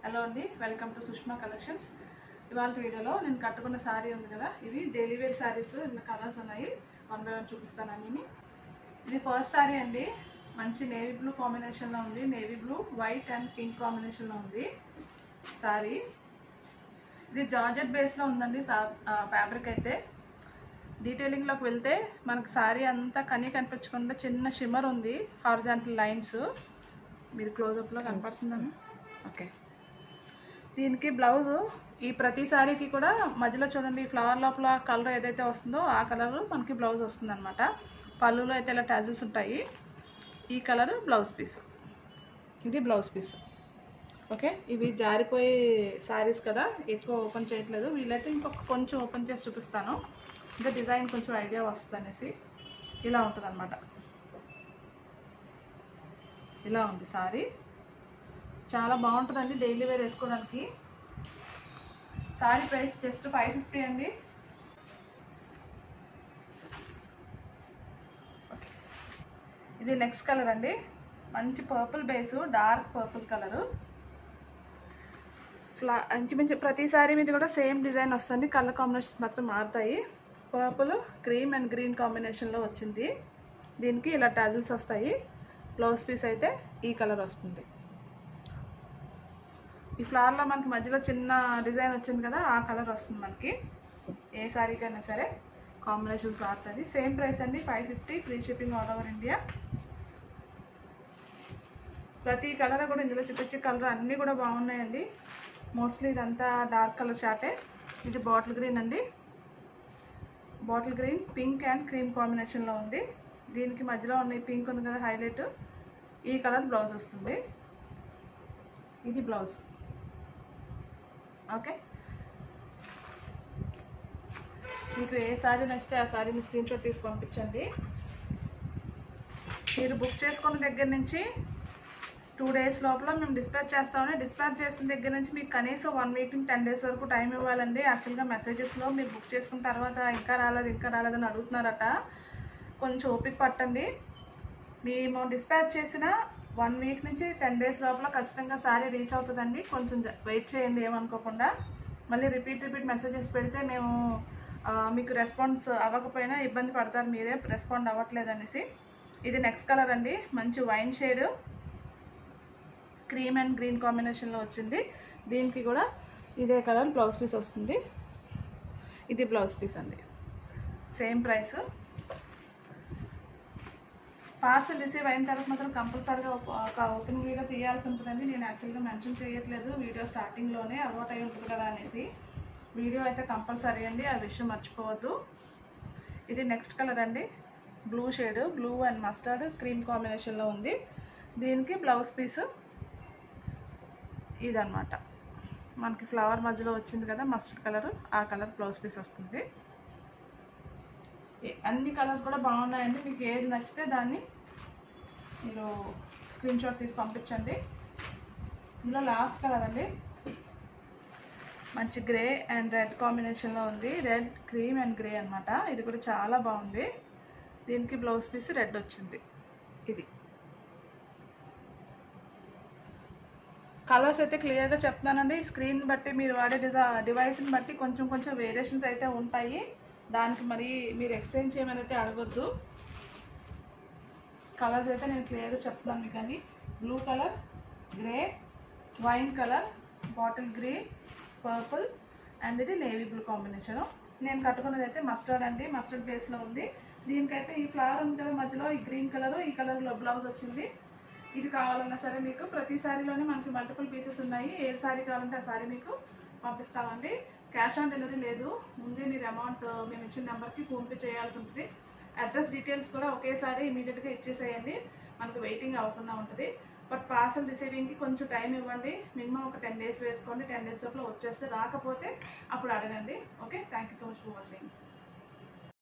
Hello అండి, welcome to Sushma collections. ఇవాళ వీడియోలో నేను కట్టుకున్న శారీ ఉంది కదా, ఇవి డైలీ వేర్ శారీస్. ఇందులో కలర్స్ ఉన్నాయి, వన్ బై వన్ చూపిస్తాను అన్నీ. ఇది ఫస్ట్ శారీ అండి, మంచి నేవీ బ్లూ కాంబినేషన్లో ఉంది. Navy blue, white and pink కాంబినేషన్లో ఉంది శారీ. ఇది జార్జెట్ బేస్లో ఉందండి ఫ్యాబ్రిక్ అయితే. డీటెయిలింగ్లోకి వెళ్తే మనకు శారీ అంతా కనిపించకుండా చిన్న షిమ్మర్ ఉంది, హారిజాంటల్ లైన్స్. మీరు క్లోజప్లో కనపడుతుందని. ఓకే, దీనికి బ్లౌజు ఈ ప్రతి శారీకి కూడా మధ్యలో చూడండి, ఫ్లవర్ లోపల కలర్ ఏదైతే వస్తుందో ఆ కలర్ మనకి బ్లౌజ్ వస్తుంది అనమాట. పళ్ళులో అయితే ఇలా టాజిల్స్ ఉంటాయి. ఈ కలర్ బ్లౌజ్ పీస్, ఇది బ్లౌజ్ పీస్. ఓకే, ఇవి జారిపోయే శారీస్ కదా, ఎక్కువ ఓపెన్ చేయట్లేదు. వీళ్ళైతే ఇంకొక కొంచెం ఓపెన్ చేసి చూపిస్తాను, ఇంకా డిజైన్ కొంచెం ఐడియా వస్తుంది అనేసి. ఇలా ఉంటుంది అనమాట. ఇలా ఉంది శారీ, చాలా బాగుంటుందండి డైలీ వేర్ వేసుకోవడానికి. శారీ ప్రైస్ జస్ట్ 550 అండి. ఓకే, ఇది నెక్స్ట్ కలర్ అండి, మంచి purple base, dark purple colour. ఇంచుమించు ప్రతి శారీ మీద కూడా సేమ్ డిజైన్ వస్తుంది, కలర్ కాంబినేషన్స్ మాత్రం మారుతాయి. పర్పుల్, క్రీమ్ అండ్ గ్రీన్ కాంబినేషన్లో వచ్చింది. దీనికి ఇలా టాజిల్స్ వస్తాయి. బ్లౌజ్ పీస్ అయితే ఈ కలర్ వస్తుంది. ఈ ఫ్లవర్లో మనకి మధ్యలో చిన్న డిజైన్ వచ్చింది కదా, ఆ కలర్ వస్తుంది మనకి. ఏ శారీకైనా సరే కాంబినేషన్స్ మారుతుంది. సేమ్ ప్రైస్ అండి, 550, free shipping all over India. ప్రతి కలర్ కూడా ఇందులో చూపించే కలర్ అన్నీ కూడా బాగున్నాయండి. మోస్ట్లీ ఇదంతా డార్క్ కలర్ చాటే. ఇది బాటిల్ గ్రీన్ అండి, bottle green, pink and cream కాంబినేషన్లో ఉంది. దీనికి మధ్యలో ఉన్న పింక్ ఉంది కదా హైలైట్, ఈ కలర్ బ్లౌజ్ వస్తుంది. ఇది బ్లౌజ్. ఓకే, మీకు ఏ శారీ నచ్చితే ఆ శారీని స్క్రీన్ షాట్ తీసి పంపించండి. మీరు బుక్ చేసుకున్న దగ్గర నుంచి 2 days లోపల మేము డిస్పాచ్ చేస్తామని. డిస్పాచ్ చేసిన దగ్గర నుంచి మీకు కనీసం 1 week నుంచి 10 days వరకు టైం ఇవ్వాలండి. యాక్చువల్గా మెసేజెస్లో మీరు బుక్ చేసుకున్న తర్వాత ఇంకా రాలేదని అడుగుతున్నారట. కొంచెం ఓపిక పట్టండి. మేము డిస్పాచ్ చేసిన 1 week నుంచి 10 days లోపల ఖచ్చితంగా శారీ రీచ్ అవుతుందండి. కొంచెం వెయిట్ చేయండి, ఏమనుకోకుండా. మళ్ళీ రిపీట్ మెసేజెస్ పెడితే మేము మీకు రెస్పాన్స్ అవ్వకపోయినా ఇబ్బంది పడతారు మీరే, రెస్పాండ్ అవ్వట్లేదు అనేసి. ఇది నెక్స్ట్ కలర్ అండి, మంచి wine shade, cream and green కాంబినేషన్లో వచ్చింది. దీనికి కూడా ఇదే కలర్ బ్లౌజ్ పీస్ వస్తుంది. ఇది బ్లౌజ్ పీస్ అండి, సేమ్ ప్రైస్. పార్సల్ రిసీవ్ అయిన తర్వాత మాత్రం కంపల్సరీగా ఒక ఓపెన్ వీడియో తీయాల్సి ఉంటుందండి. నేను యాక్చువల్గా మెన్షన్ చేయట్లేదు, వీడియో స్టార్టింగ్లోనే అలవాటు అయి ఉంటుంది కదా అనేసి. వీడియో అయితే కంపల్సరీ అండి, ఆ విషయం మర్చిపోవద్దు. ఇది నెక్స్ట్ కలర్ అండి, blue shade, blue and mustard cream కాంబినేషన్లో ఉంది. దీనికి బ్లౌజ్ పీస్ ఇదన్నమాట. మనకి ఫ్లవర్ మధ్యలో వచ్చింది కదా మస్టర్డ్ కలర్, ఆ కలర్ బ్లౌజ్ పీస్ వస్తుంది. అన్ని కలర్స్ కూడా బాగున్నాయండి. మీకు ఏది నచ్చితే దాన్ని మీరు స్క్రీన్ షాట్ తీసి పంపించండి. ఇందులో లాస్ట్ కలర్ అండి, మంచి గ్రే అండ్ రెడ్ కాంబినేషన్లో ఉంది. రెడ్, క్రీమ్ అండ్ గ్రే అనమాట. ఇది కూడా చాలా బాగుంది. దీనికి బ్లౌజ్ పీస్ రెడ్ వచ్చింది. ఇది కలర్స్ అయితే క్లియర్గా చెప్తున్నానండి. స్క్రీన్ బట్టి మీరు వాడే డివైస్ని బట్టి కొంచెం వేరియేషన్స్ అయితే ఉంటాయి. దానికి మరి మీరు ఎక్స్చేంజ్ చేయమని అయితే అడగొద్దు. కలర్స్ అయితే నేను క్లియర్గా చెప్తున్నాను మీకు అని. Blue colour, grey, wine colour, bottle green, purple and ఇది నేవీ బ్లూ కాంబినేషను. నేను కట్టుకున్నది అయితే మస్టర్డ్ అండి, మస్టర్డ్ బేస్లో ఉంది. దీనికైతే ఈ ఫ్లవర్ ఉంది కదా మధ్యలో, ఈ గ్రీన్ కలర్, ఈ కలర్లో బ్లౌజ్ వచ్చింది. ఇది కావాలన్నా సరే మీకు ప్రతి శారీలోనే మనకి మల్టిపుల్ పీసెస్ ఉన్నాయి. ఏ శారీ కావాలంటే ఆ శారీ మీకు పంపిస్తామండి. క్యాష్ ఆన్ డెలివరీ లేదు, ముందే మీరు అమౌంట్ మేము ఇచ్చిన నెంబర్కి ఫోన్పే చేయాల్సి ఉంటుంది. అడ్రస్ డీటెయిల్స్ కూడా ఒకేసారి ఇమీడియట్గా ఇచ్చేసేయండి, మనకు వెయిటింగ్ అవ్వకుండా ఉంటుంది. బట్ పార్సల్ రిసీవింగ్కి కొంచెం టైం ఇవ్వండి, మినిమం ఒక 10 days వేసుకోండి. 10 days లోపల వచ్చేస్తే, రాకపోతే అప్పుడు అడగండి. Okay, thank you so much for watching.